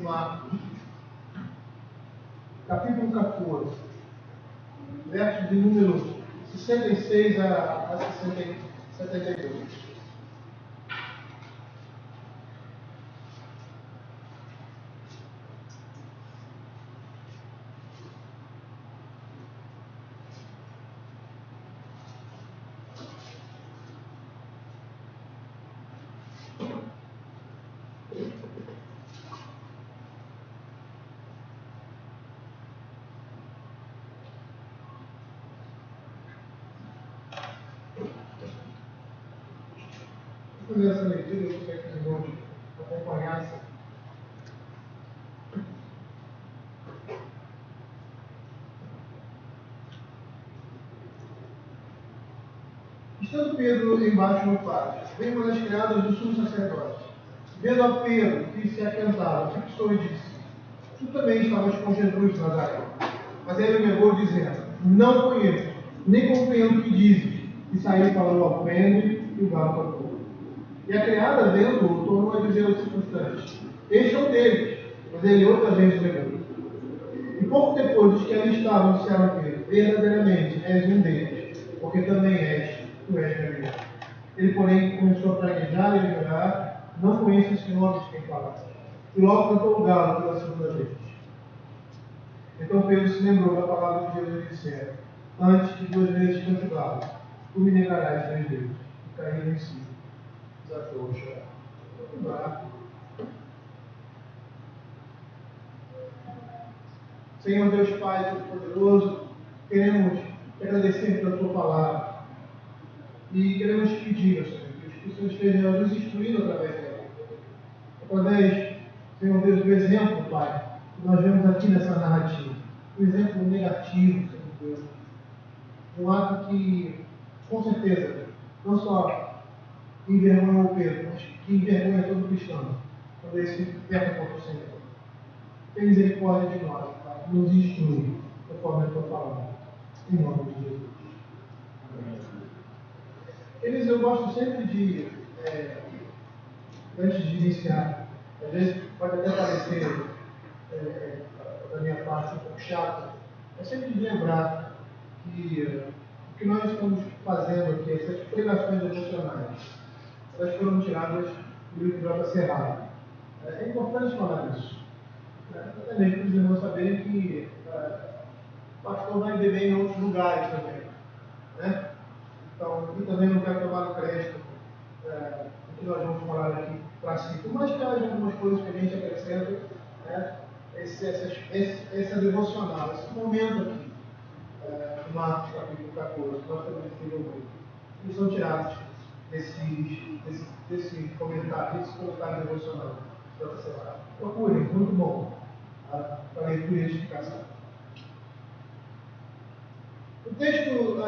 Marcos, capítulo 14, versos de número 66 a 72. Vou fazer essa leitura, eu queria que os irmãos acompanhassem. Estando Pedro embaixo no pátio, veio uma das criadas do sumo sacerdote. Vendo a Pedro, que se aquentava, fixou e disse: Tu também estavas com Jesus de Nazaré. Mas ele negou, dizendo: Não conheço, nem compreendo o que dizes. E saiu falando ao prende e o galo tocou. E a criada, vendo-o, tornou a dizer aos circunstantes: Este é um deles. Mas ele outra vez negou. E pouco depois, os que ali estavam disseram a Pedro: Verdadeiramente és um deles, porque também tu és Galileu. Ele, porém, começou a praguejar e a jurar: Não conheço esse nome de quem falaste. E logo cantou o galo pela segunda vez. Então Pedro se lembrou da palavra de Jesus e disse: Antes que 2 vezes cante o galo, tu me negarás 3 vezes. E caiu em si. Desatou a chorar. Vamos lá. Senhor Deus Pai Todo-Poderoso, queremos agradecer pela tua palavra. E queremos pedir, Senhor, que o Senhor esteja nos instruindo através dela. Através, Senhor Deus, do exemplo, Pai, que nós vemos aqui nessa narrativa. Um exemplo negativo, Senhor Deus. Um ato que, com certeza, não só envergonha o Pedro, mas que envergonha todo cristão, quando ele se perde contra o Senhor. Tem misericórdia de nós, Pai, nos instrui, conforme a tua palavra. Em nome de Jesus. Amém. Eles, eu gosto sempre de, antes de iniciar, às vezes pode até parecer, da minha parte, um pouco chato, é sempre de lembrar que o que nós estamos fazendo aqui, essas pregações emocionais, elas foram tiradas do livro de J. Serrado. É importante falar isso. Até mesmo para os irmãos saberem que o pastor vai beber em outros lugares também. Né? Então, e também não quero tomar no crédito do que nós vamos falar aqui para si. Por mais que haja algumas coisas que a gente acrescenta, né? Essa devocional, esse momento aqui, do Marcos capítulo 14, nós também desenvolvemos, eles são tirados desse comentário devocional. Procurem, muito bom, para leitura e edificação. O texto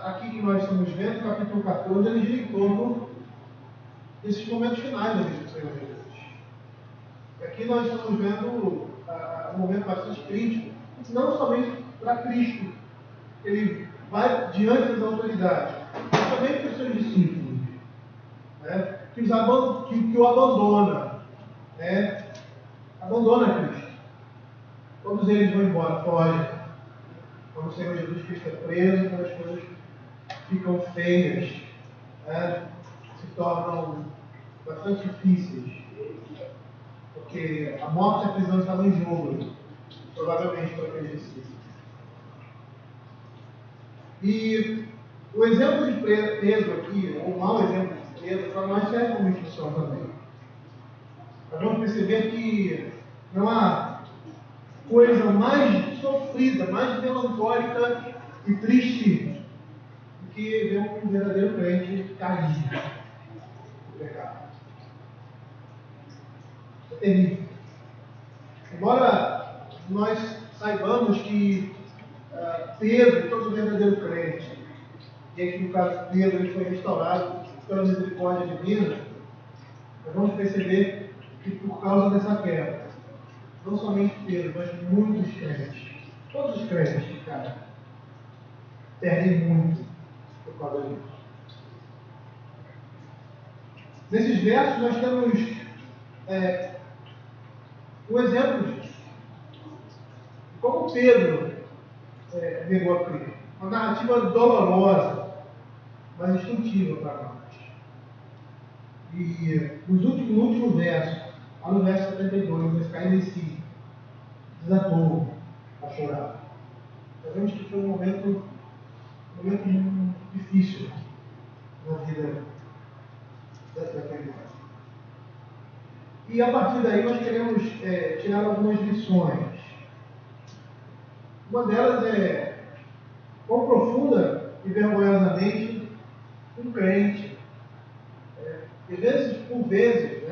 aqui que nós estamos vendo, capítulo 14, ele gira em torno desses momentos finais da vida do Senhor Jesus. Aqui nós estamos vendo um momento bastante crítico, não somente para Cristo, ele vai diante das autoridades, mas também para os seus discípulos, né, que o abandona, né, abandona Cristo. Todos eles vão embora, fogem. Quando o Senhor Jesus Cristo é preso, quando as coisas ficam feias, né, se tornam bastante difíceis, porque a morte e a prisão estavam em jogo, provavelmente para aqueles discípulos. E o exemplo de Pedro aqui, ou o mau exemplo de Pedro, para nós serve como instrução também. Nós vamos perceber que não há coisa mais sofrida, mais melancólica e triste do que ver um verdadeiro crente cair no pecado. É terrível. Embora nós saibamos que Pedro, todo verdadeiro crente, e aqui no caso Pedro, ele foi restaurado pela misericórdia divina, nós vamos perceber que por causa dessa queda, não somente Pedro, mas muitos crentes, todos os crentes, cara, perdem muito por causa disso. Nesses versos nós temos Um exemplo disso. Como Pedro negou a Cristo. Uma narrativa dolorosa, mas instrutiva para nós. E no último verso, lá no verso 72, esse caindo em si, desatou a chorar. Sabemos que foi um momento difícil na vida daquele homem. E a partir daí nós queremos tirar algumas lições. Uma delas é quão profunda e vergonhosamente um crente, por vezes,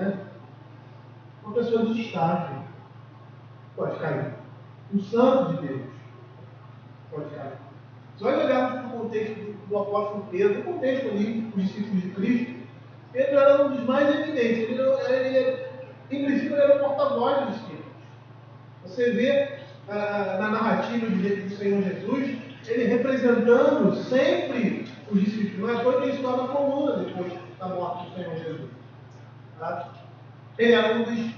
uma pessoa de destaque pode cair. Um santo de Deus pode cair. Se nós olharmos para o contexto do apóstolo Pedro, no contexto ali dos discípulos de Cristo, Pedro era um dos mais evidentes. Em princípio, ele era o porta-voz dos discípulos. Você vê na narrativa do Senhor Jesus, ele representando sempre os discípulos. Não é toda a história da coluna depois da morte do Senhor Jesus. Tá? Ele era um dos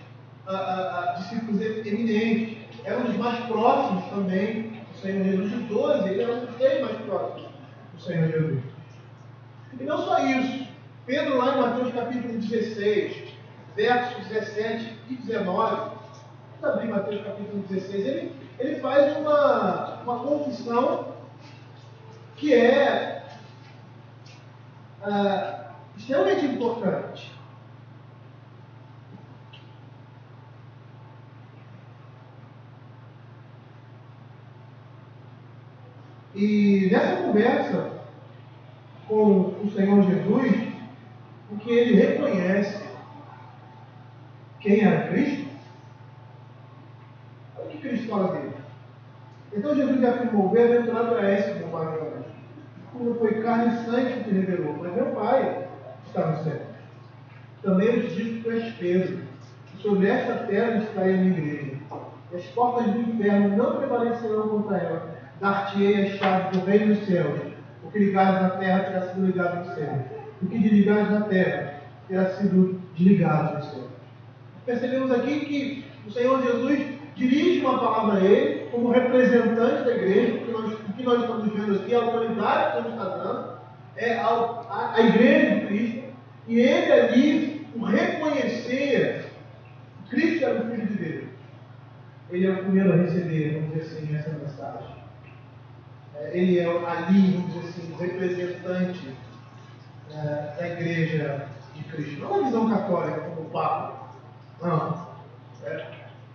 discípulos eminentes, era um dos mais próximos também do Senhor Jesus. Dos 12, ele era um dos 10 mais próximos do Senhor Jesus. E não só isso, Pedro, lá em Mateus capítulo 16, versos 17 e 19, vamos abrir Mateus capítulo 16, ele faz uma confissão que é extremamente importante. E nessa conversa com o Senhor Jesus, em que ele reconhece quem era Cristo, olha o que Cristo fala dele. Então Jesus afirmou: bem-aventurado és, meu Pai, como não foi carne e sangue que te revelou, mas meu Pai está no céu. Também eu te digo que tu és Pedro, e sobre esta terra estarei a minha igreja. E as portas do inferno não prevalecerão contra ela. Dar-te-ei as chaves do reino dos céus. O que ligares na terra terá sido ligado no céu. O que desligares na terra terá sido desligado no céu. Percebemos aqui que o Senhor Jesus dirige uma palavra a ele, como representante da igreja, o que nós estamos vendo aqui, a autoridade que ele está dando, é a igreja de Cristo, e ele ali, o reconhecer, Cristo era o Filho de Deus. Ele é o primeiro a receber, vamos dizer assim, essa mensagem. Ele é ali, vamos dizer assim, o representante da igreja de Cristo. Não uma visão católica como o Papa, não.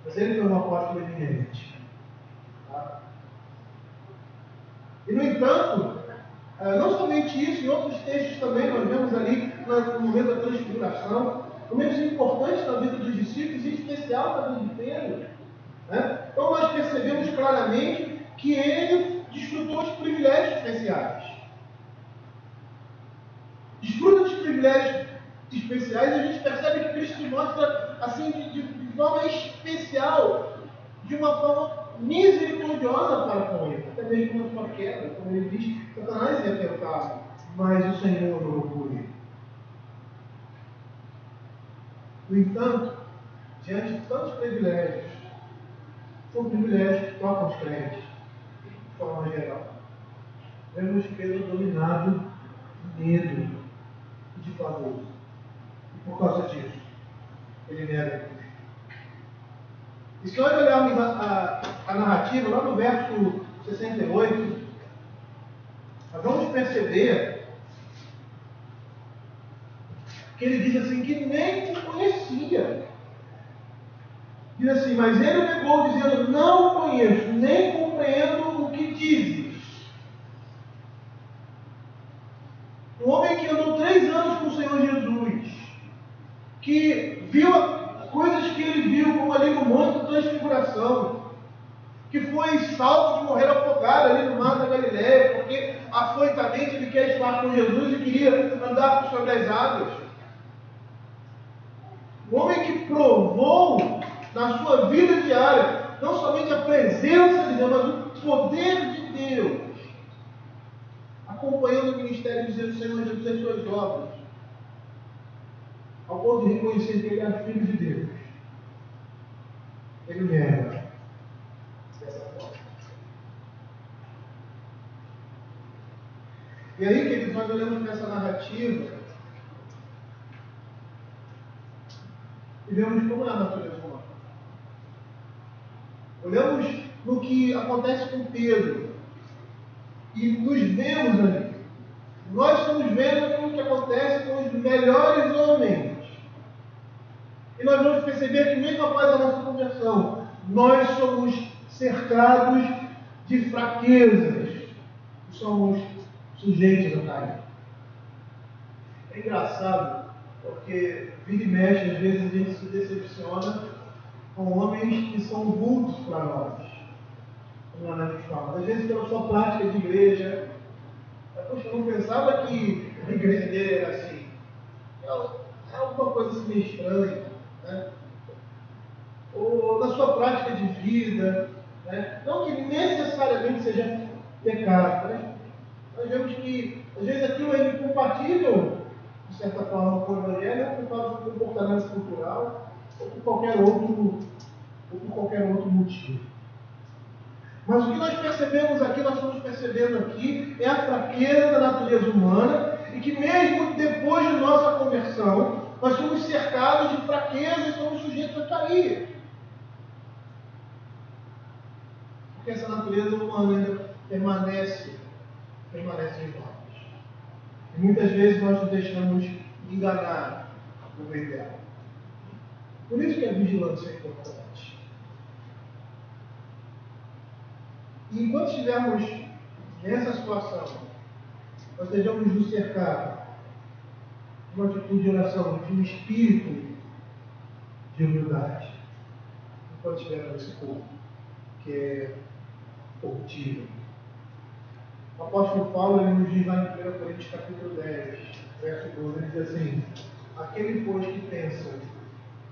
Mas ele foi um apóstolo eminente. Tá? E no entanto, não somente isso, em outros textos também nós vemos ali no momento da transfiguração, momentos importantes na vida dos discípulos, em especial na vida de Pedro. Então nós percebemos claramente que ele desfrutou de privilégios especiais. Desfruta dos privilégios especiais, e a gente percebe que Cristo mostra assim de forma especial, de uma forma misericordiosa para com ele, até mesmo na sua queda, como ele diz, Satanás ia tentar, mas o Senhor orou por ele. No entanto, diante de tantos privilégios, são privilégios que tocam os crentes, de forma geral. Vemos Pedro dominado de medo e de pavor. E por causa disso, ele nega Cristo. E se nós olharmos a narrativa, lá no verso 68, nós vamos perceber que ele diz assim, que nem o conhecia. Diz assim, mas ele negou, dizendo, não o conheço, nem compreendo o que dizes. Um homem que andou 3 anos com o Senhor Jesus, que viu coisas que ele viu, como ali no Monte da Transfiguração, que foi salvo de morrer afogado ali no mar da Galileia, porque afoitamente ele quer estar com Jesus e queria andar sobre as águas. Um homem que provou na sua vida diária, não somente a presença de Deus, mas o poder de Deus, acompanhando o ministério do Senhor Jesus e as suas obras, ao ponto de reconhecer que ele é filho de Deus. ele nega dessa forma. E aí, queridos, nós olhamos para essa narrativa e vemos como é a natureza humana. Olhamos no que acontece com Pedro e nos vemos ali. Nós estamos vendo o que acontece com os melhores homens. E nós vamos perceber que mesmo após a nossa conversão, nós somos cercados de fraquezas. Somos sujeitos a cair. É engraçado, porque vira e mexe, às vezes a gente se decepciona com homens que são vultos para nós. Como a Ana fala. Às vezes pela sua prática de igreja. Poxa, eu não pensava que a igreja dele era assim. É alguma coisa assim meio estranha. Né? Ou na sua prática de vida. Né? Não que necessariamente seja pecado. Né? Nós vemos que, às vezes, aquilo é incompatível, de certa forma, com o Evangelho, ou por causa do comportamento cultural, ou por qualquer outro motivo. Mas o que nós percebemos aqui, nós estamos percebendo aqui, é a fraqueza da natureza humana, e que mesmo depois de nossa conversão, nós somos cercados de fraqueza e somos sujeitos a cair. Porque essa natureza humana permanece em nós. E muitas vezes nós nos deixamos enganar no meio dela. Por isso que a vigilância é importante. E enquanto estivermos nessa situação, nós devemos nos cercar de uma atitude de oração, de um espírito de humildade. Enquanto estivermos nesse corpo, que é corruptível. O apóstolo Paulo ele nos diz lá em 1 Coríntios capítulo 10, verso 12, ele diz assim: aquele, pois, que pensa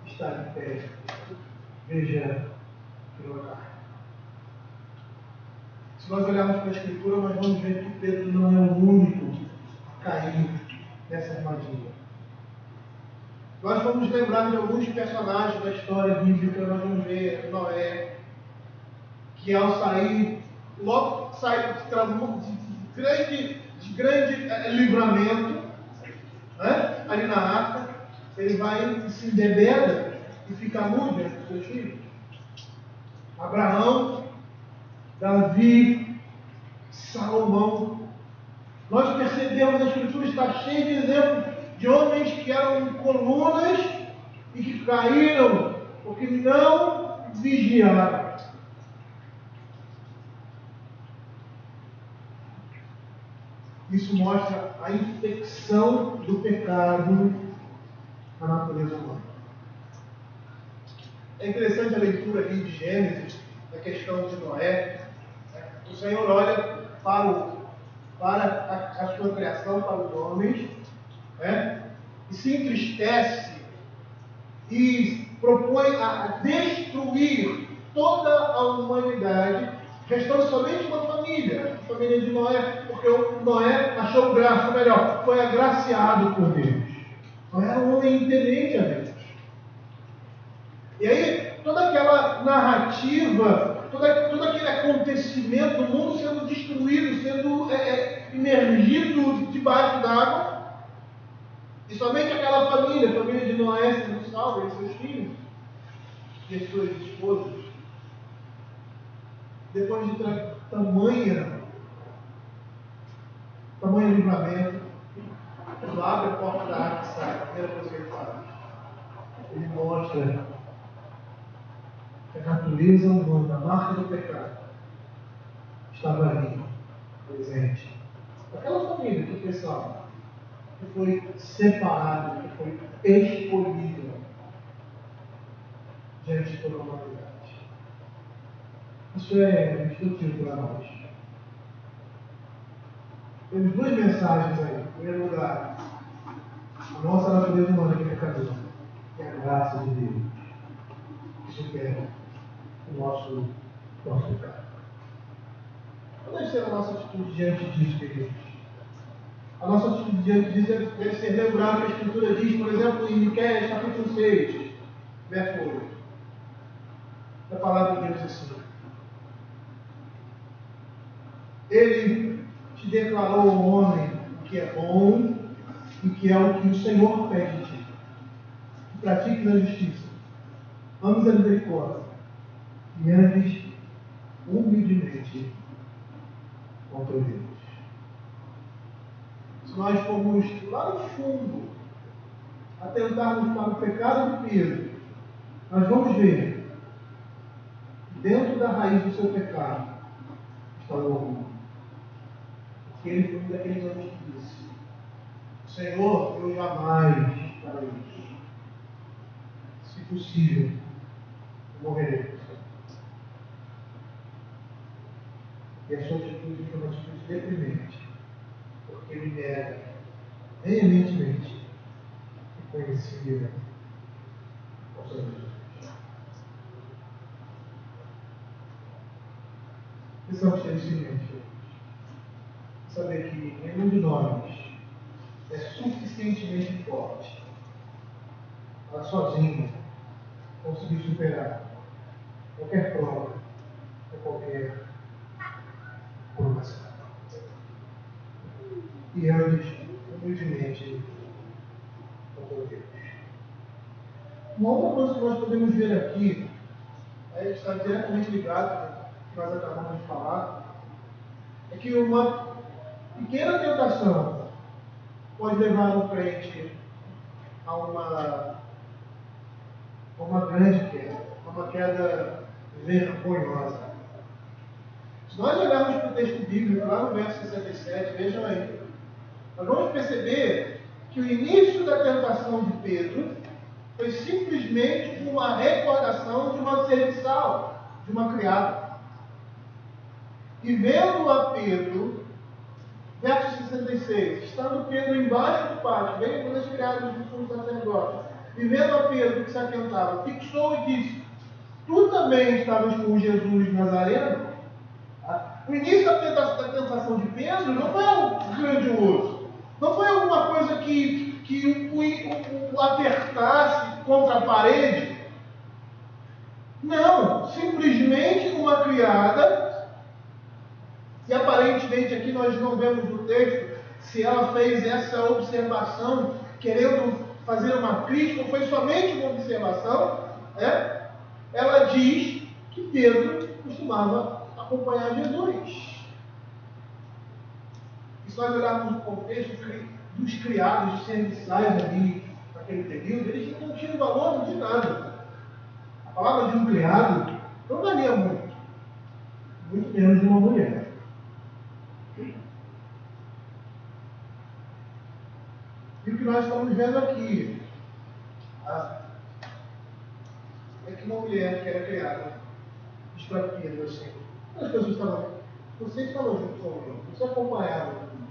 estar de pé, veja que não cai. Se nós olharmos para a Escritura, nós vamos ver que Pedro não é o único a cair nessa armadilha. Nós vamos lembrar de alguns personagens da história bíblica. Nós vamos ver Noé, que ao sair, logo sai de grande livramento, né? Ali na arca, ele vai e se embebeda e fica nu diante dos seus filhos. Abraão, Davi, Salomão. Nós percebemos, a Escritura está cheia de exemplos de homens que eram colunas e que caíram porque não vigiaram. Isso mostra a infecção do pecado na natureza humana. É interessante a leitura aqui de Gênesis, a questão de Noé. O Senhor olha para a sua criação, para os homens, né? E se entristece e propõe a destruir toda a humanidade, restando somente uma família, a família de Noé, porque o Noé achou graça, ou melhor, foi agraciado por Deus. Noé era um homem temente a Deus. E aí, toda aquela narrativa, todo aquele acontecimento, o mundo sendo destruído, sendo imergido debaixo d'água, e somente aquela família, a família de Noé, sendo salva, e seus filhos, e as suas esposas, depois de tamanho livramento, ele abre a porta da arca e sai. A primeira coisa que ele faz, ele mostra que a natureza humana, a marca do pecado, estava ali, presente. Aquela família que foi salva, que foi separada, que foi escolhida diante de toda a humanidade. Isso é instrutivo para nós. Temos duas mensagens aí. Em primeiro lugar, a nossa natureza humana que é pecadora e a graça de Deus que supera o nosso pecado. Qual deve ser a nossa atitude diante disso, queridos? A nossa atitude diante disso deve ser lembrar que a Escritura diz, por exemplo, em Miqueias capítulo 6, verso 8. A palavra de Deus assim: Ele te declarou ao homem o que é bom e que é o que o Senhor pede de ti. Que pratiques a justiça, ames a misericórdia e andes humildemente com teu Deus. Se nós formos lá no fundo, atentarmos para o pecado de Pedro, nós vamos ver que dentro da raiz do seu pecado está o orgulho. Porque ele foi um daqueles homens que disse: Senhor, eu jamais farei isso. Se possível, eu morrerei por você. E a sua atitude foi uma atitude deprimente, porque ele nega veementemente que conhecia o Senhor Jesus. Precisamos ter isso em mente. Saber que nenhum de nós é suficientemente forte para sozinho conseguir superar qualquer prova ou qualquer provação. E antes, humildemente, com Deus. Uma outra coisa que nós podemos ver aqui, está diretamente ligado ao que nós acabamos de falar, é que uma pequena tentação pode levar o crente a uma grande queda, a uma queda vergonhosa. Se nós olharmos para o texto bíblico, lá no verso 67, vejam aí, nós vamos perceber que o início da tentação de Pedro foi simplesmente uma recordação de uma serviçal, de uma criada. E vendo a Pedro, verso 66, estando Pedro embaixo do pátio, bem quando as criadas do sumo sacerdote, e vendo a Pedro que se atentava, fixou e disse: Tu também estavas com Jesus Nazareno? O início da tentação de Pedro não foi algo grandioso, não foi alguma coisa que o apertasse contra a parede. Não, simplesmente uma criada, e aparentemente aqui nós não vemos no texto se ela fez essa observação querendo fazer uma crítica ou foi somente uma observação, né? Ela diz que Pedro costumava acompanhar Jesus. E se nós olharmos o contexto dos criados, dos serviçais ali, naquele período, eles não tinham valor de nada. A palavra de um criado não valia muito, muito menos de uma mulher. E o que nós estamos vendo aqui é que uma mulher que era criada diz para Pedro assim: as pessoas estavam, você estava junto comigo, você acompanhava comigo.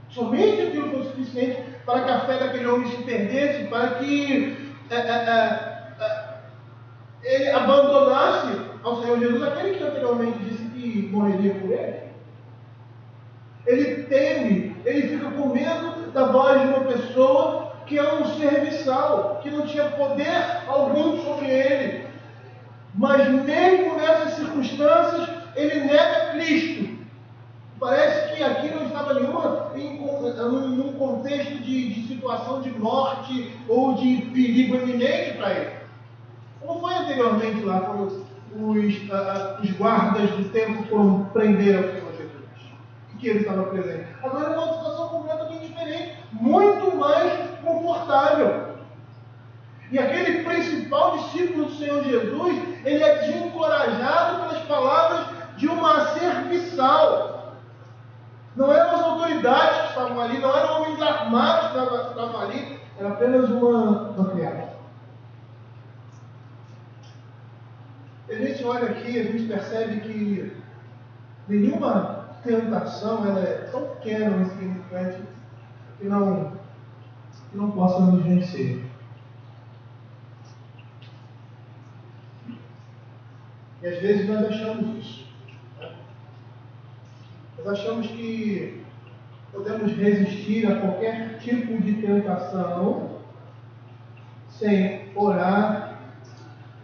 Somente aquilo foi suficiente para que a fé daquele homem se perdesse, para que ele abandonasse ao Senhor Jesus, aquele que anteriormente disse que morreria por ele. Ele teme, ele fica com medo da voz de uma pessoa que é um serviçal, que não tinha poder algum sobre ele. Mas mesmo nessas circunstâncias, ele nega Cristo. Parece que aqui não estava num contexto de situação de morte ou de perigo iminente para ele. Como foi anteriormente lá, quando os guardas do templo foram prender o Senhor Jesus, e que ele estava presente. Agora é uma situação completamente diferente, muito mais confortável. E aquele principal discípulo do Senhor Jesus, ele é desencorajado pelas palavras de uma serviçal. Não eram as autoridades que estavam ali, não eram homens armados que estavam ali, era apenas uma criada. E a gente olha aqui, a gente percebe que nenhuma tentação ela é tão pequena ou insignificante que não possa nos vencer. E às vezes nós achamos isso. Né? Nós achamos que podemos resistir a qualquer tipo de tentação sem orar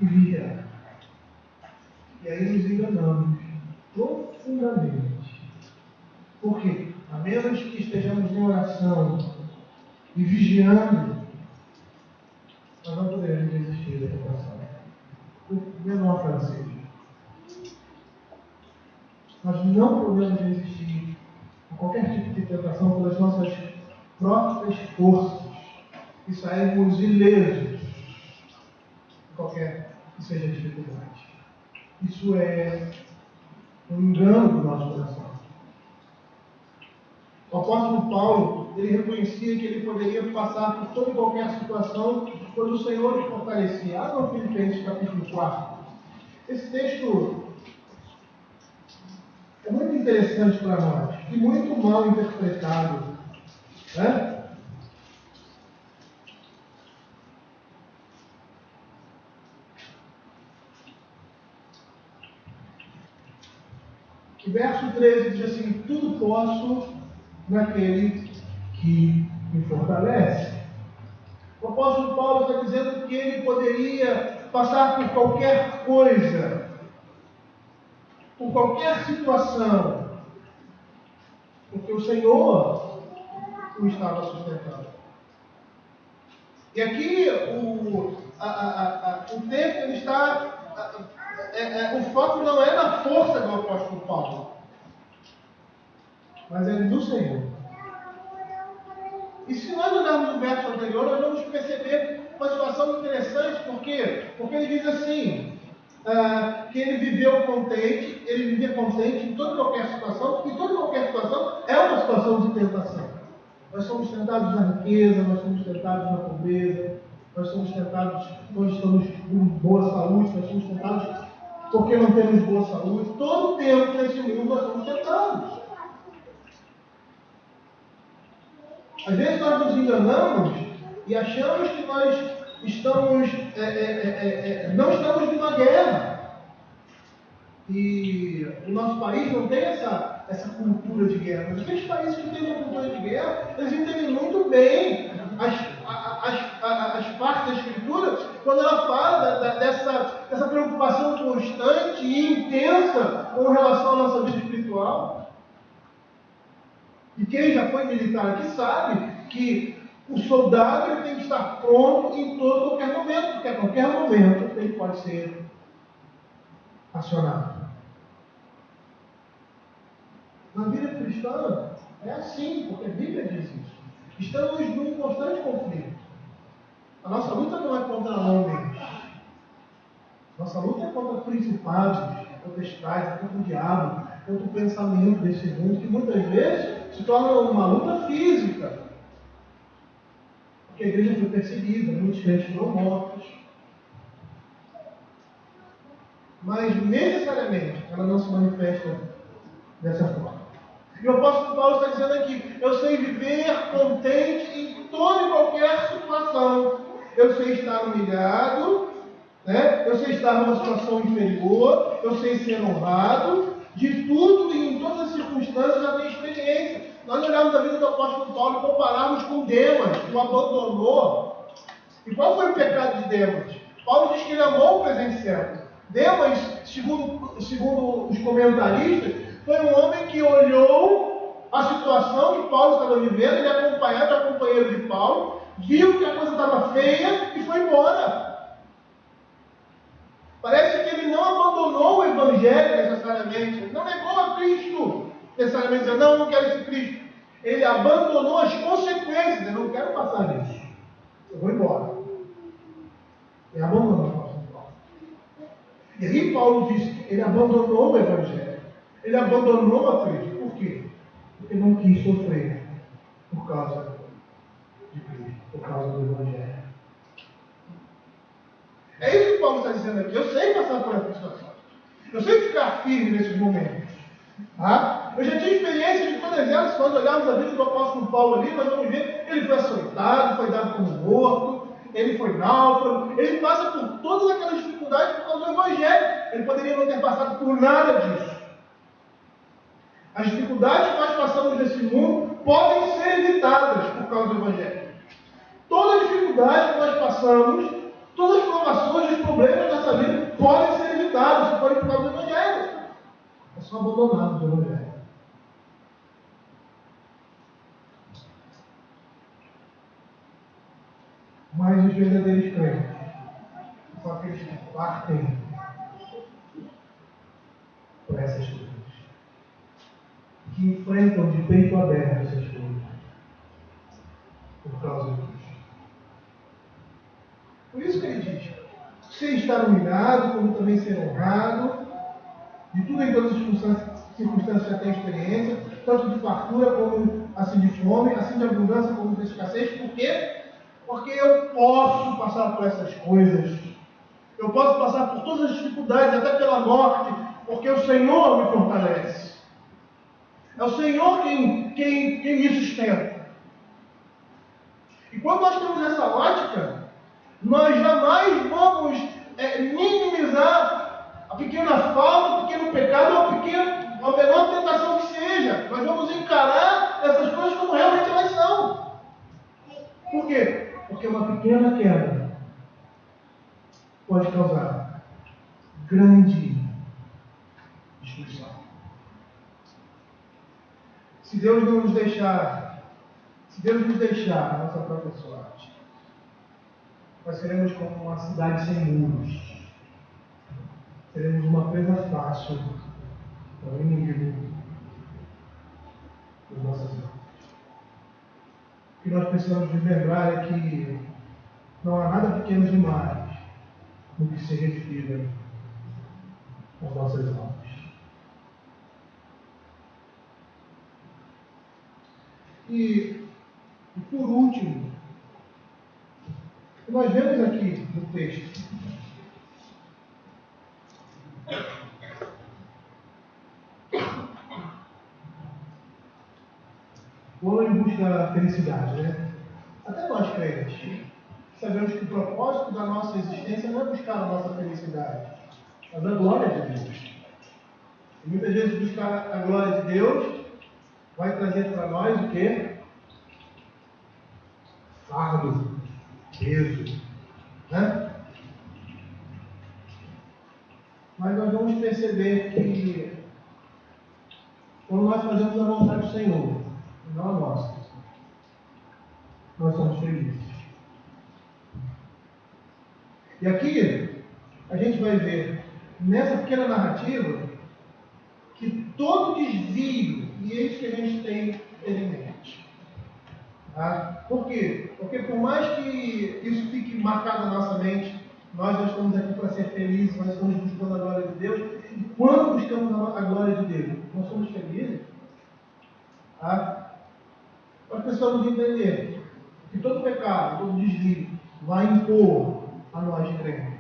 e vigiar. E aí nos enganamos profundamente. Por quê? A menos que estejamos em oração e vigiando, nós não poderemos resistir da tentação. O menor que ela seja. Nós não podemos resistir a qualquer tipo de tentação pelas nossas próprias forças e sairmos ilesos de qualquer que seja a dificuldade. Isso é um engano do nosso coração. O apóstolo Paulo, ele reconhecia que ele poderia passar por toda e qualquer situação quando o Senhor o fortalecia. Abra o Filipenses capítulo 4. Esse texto é muito interessante para nós e muito mal interpretado, né? O verso 13 diz assim: tudo posso naquele que me fortalece. O apóstolo Paulo está dizendo que ele poderia passar por qualquer coisa, por qualquer situação, porque o Senhor o estava sustentando. E aqui o texto ele está. O foco não é na força do apóstolo Paulo, mas é no Senhor. E se nós olharmos o verso anterior, nós vamos perceber uma situação interessante. Por quê? Porque ele diz assim, que ele vivia contente em toda e qualquer situação, e toda e qualquer situação é uma situação de tentação. Nós somos tentados na riqueza, nós somos tentados na pobreza, nós somos tentados quando estamos com boa saúde, nós somos tentados porque não temos boa saúde. Todo tempo nesse mundo nós somos tentados. Às vezes nós nos enganamos e achamos que nós estamos, não estamos numa guerra. E o nosso país não tem essa cultura de guerra. Mas aqueles países que têm uma cultura de guerra, eles entendem muito bem as partes da Escritura, quando ela fala dessa preocupação constante e intensa com relação à nossa vida espiritual. E quem já foi militar aqui sabe que o soldado ele tem que estar pronto em todo qualquer momento, porque a qualquer momento ele pode ser acionado. Na vida cristã é assim, porque a Bíblia diz isso. Estamos num constante conflito. A nossa luta não é contra homens. Nossa luta é contra principados, potestades, é contra o diabo, contra o pensamento desse mundo, que muitas vezes se torna uma luta física. Porque a igreja foi perseguida, muitos crentes foram mortos. Mas necessariamente ela não se manifesta dessa forma. E o apóstolo Paulo está dizendo aqui: eu sei viver contente em toda e qualquer situação. Eu sei estar humilhado, né? Eu sei estar numa situação inferior, eu sei ser honrado. De tudo e em todas as circunstâncias eu já tenho experiência. Nós olhamos a vida do apóstolo Paulo e compararmos com Demas, que o abandonou. E qual foi o pecado de Demas? Paulo diz que ele amou o presente século. Demas, segundo os comentaristas, foi um homem que olhou a situação que Paulo estava vivendo, ele era companheiro de Paulo, viu que a coisa estava feia e foi embora. Parece que ele não abandonou o Evangelho necessariamente, ele não negou a Cristo necessariamente, dizendo, não quero esse Cristo. Ele abandonou as consequências, eu não quero passar nisso, eu vou embora. Ele abandonou o apóstolo Paulo. E aí Paulo diz que ele abandonou o Evangelho, ele abandonou a Cristo. Por quê? Porque não quis sofrer por causa de Cristo, por causa do Evangelho. É isso que Paulo está dizendo aqui. Eu sei passar por essa situação. Eu sei ficar firme nesses momentos. Tá? Eu já tive experiência de todas elas. Quando olharmos a vida do apóstolo Paulo ali, nós vamos ver ele foi açoitado, foi dado como morto, ele foi náufrago. Ele passa por todas aquelas dificuldades por causa do Evangelho. Ele poderia não ter passado por nada disso. As dificuldades que nós passamos nesse mundo podem ser evitadas por causa do Evangelho. Toda dificuldade que nós passamos, todas as provações, os problemas dessa abandonados do Evangelho. Mas os verdadeiros crentes são aqueles que partem por essas coisas, que enfrentam de peito aberto essas coisas, por causa disso. Por isso que ele diz: você está humilhado, como também ser honrado, de tudo em todas as circunstâncias já tem experiência, tanto de fartura como assim de fome, assim de abundância como de escassez. Por quê? Porque eu posso passar por essas coisas. Eu posso passar por todas as dificuldades, até pela morte, porque o Senhor me fortalece. É o Senhor quem me sustenta. E quando nós temos essa ótica, nós jamais vamos minimizar a pequena falta, o pequeno pecado, ou a menor tentação que seja. Nós vamos encarar essas coisas como realmente elas são. Por quê? Porque uma pequena queda pode causar grande destruição. Se Deus não nos deixar, a nossa própria sorte, nós seremos como uma cidade sem muros. Seremos uma presa fácil para o inimigo das nossas mãos. O que nós precisamos nos lembrar é que não há nada pequeno demais no que se refira às nossas almas. E por último, nós vemos aqui no texto vamos em busca da felicidade, né? Até nós crentes sabemos que o propósito da nossa existência não é buscar a nossa felicidade, mas a glória de Deus. E muitas vezes buscar a glória de Deus vai trazer para nós o quê? Fardo, peso, né? Mas nós vamos perceber que quando nós fazemos a vontade do Senhor, não a nossa, nós somos felizes. E aqui a gente vai ver nessa pequena narrativa que todo desvio, e é isso que a gente tem que ter em mente. Tá? Por quê? Porque por mais que isso fique marcado na nossa mente, nós já estamos aqui para ser felizes, nós estamos buscando a glória de Deus. E quando buscamos a glória de Deus, nós somos felizes. Tá? Nós precisamos entender que todo pecado, todo desvio, vai impor a nós crentes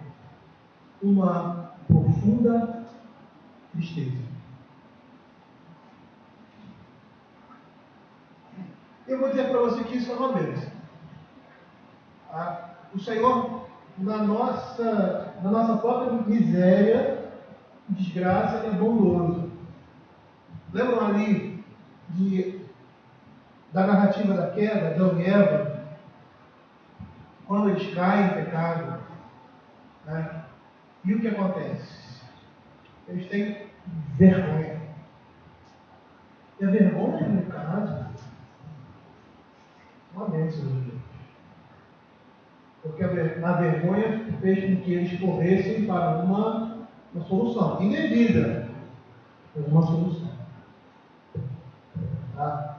uma profunda tristeza. Eu vou dizer para você que isso é uma bênção. O Senhor, na nossa própria miséria, desgraça, Ele é bondoso. Lembram ali da narrativa da queda, Adão e Eva, quando eles caem em pecado, né? E o que acontece? Eles têm vergonha. E a vergonha, no caso, uma bênção de Deus. Porque a vergonha fez com que eles corressem para uma solução indevida, mas uma solução. Tá?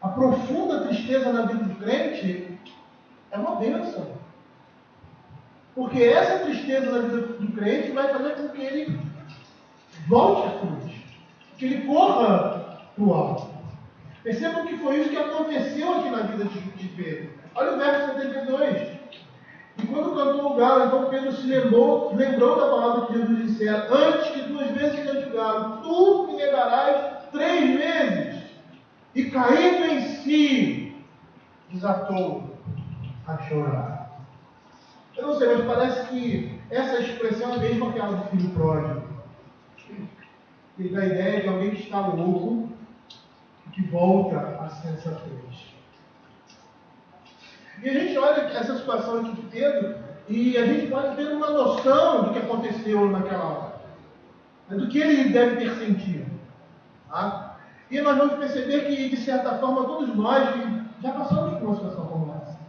A profunda tristeza na vida do crente é uma bênção. Porque essa tristeza na vida do crente vai fazer com que ele volte à cruz, que ele corra para o alto. Percebam que foi isso que aconteceu aqui na vida de Pedro. Olha o verso 72. E quando cantou o galo, então Pedro se lembrou da palavra que Jesus dissera: antes que 2 vezes cante o galo, tu me negarás 3 vezes. E caindo em si, desatou a chorar. Eu não sei, mas parece que essa expressão é a mesma que aquela do filho pródigo. Que dá a ideia de alguém que está louco e que volta à sensatez. E a gente olha essa situação aqui de Pedro e a gente pode ter uma noção do que aconteceu naquela hora. É do que ele deve ter sentido. Tá? E nós vamos perceber que, de certa forma, todos nós já passamos por uma situação como essa.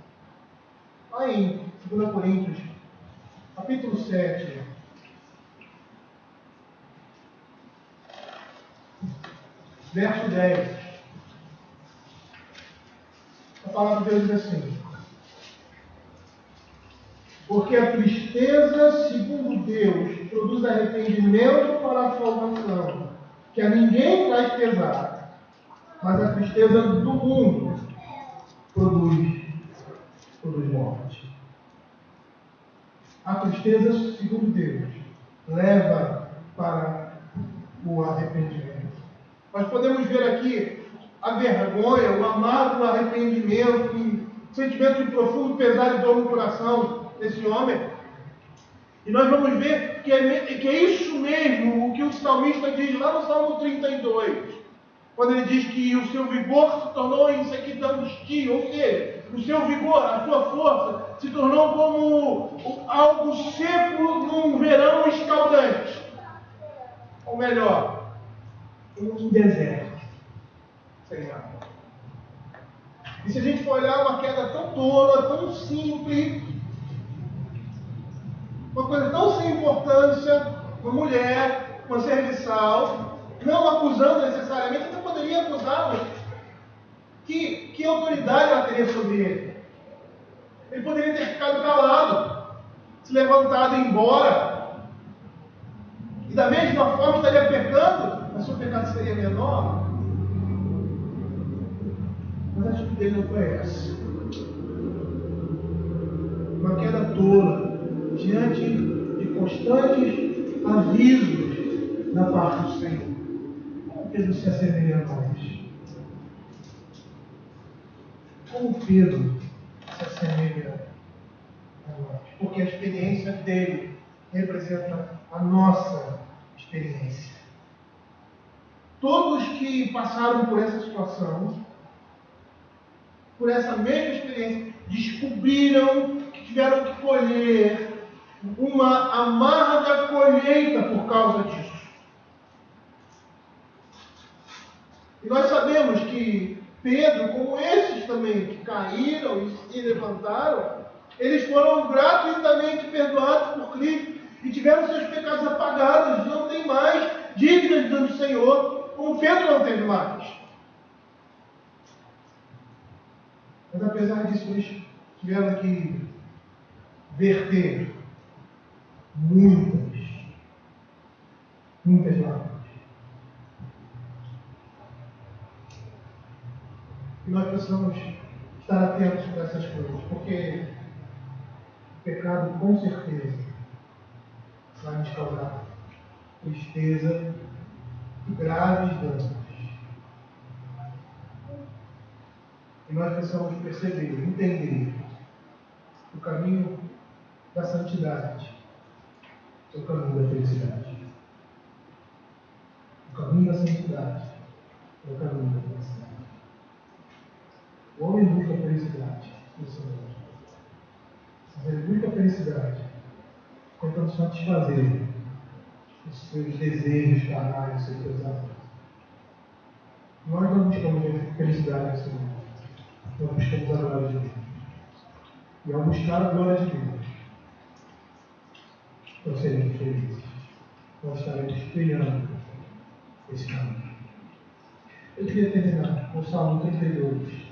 Lá em 2 Coríntios, capítulo 7, verso 10. A palavra de Deus diz assim: porque a tristeza, segundo Deus, produz arrependimento para a salvação, que a ninguém traz pesar, mas a tristeza do mundo produz morte. A tristeza, segundo Deus, leva para o arrependimento. Nós podemos ver aqui a vergonha, o amargo arrependimento, o sentimento de profundo pesar e dor no coração desse homem. E nós vamos ver que é isso mesmo o que o salmista diz lá no Salmo 32, quando ele diz que o seu vigor se tornou em sequidão de estio, ou seja, o seu vigor, a sua força, se tornou como algo seco num verão escaldante. Ou melhor, um deserto sem água. E se a gente for olhar uma queda tão tola, tão simples, uma coisa tão sem importância, uma mulher, uma serviçal, não acusando necessariamente, você poderia acusá-lo. Que autoridade ela teria sobre ele? Ele poderia ter ficado calado, se levantado e ir embora. E da mesma forma estaria pecando, mas seu pecado seria menor. Mas a atitude dele não foi essa. Uma queda tola, diante de constantes avisos da parte do Senhor. Como Pedro se assemelha a nós? Como Pedro se assemelha a nós? Porque a experiência dele representa a nossa experiência. Todos que passaram por essa situação, por essa mesma experiência, descobriram que tiveram que colher uma amarga colheita por causa disso. E nós sabemos que Pedro, como esses também que caíram e se levantaram, eles foram gratuitamente perdoados por Cristo e tiveram seus pecados apagados, não tem mais dívidas diante do Senhor, como Pedro não teve mais. Mas apesar disso, eles tiveram que verter muitas lágrimas. E nós precisamos estar atentos a essas coisas, porque o pecado, com certeza, vai nos causar tristeza e graves danos. E nós precisamos perceber, entender o caminho da santidade, o caminho da felicidade. O caminho da santidade é o caminho da felicidade. O homem busca a felicidade no Senhor. Mas ele busca a felicidade tentando satisfazer os seus desejos carnais, os seus desejos. Nós não buscamos a felicidade no Senhor. Nós buscamos a glória de Deus. E ao buscar a glória de Deus, nós seremos felizes. Nós estaremos trilhando esse caminho. Eu queria terminar com o Salmo 32,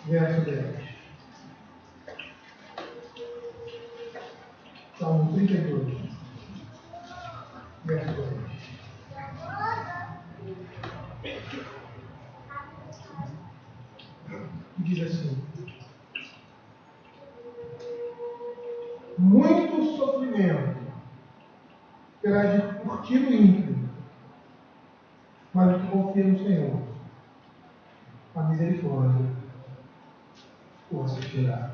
verso 10. Salmo 32, verso 10. Diz assim: muito sofrimento terá de curtir o ímpio, mas o que confia no Senhor, a misericórdia o assistirá.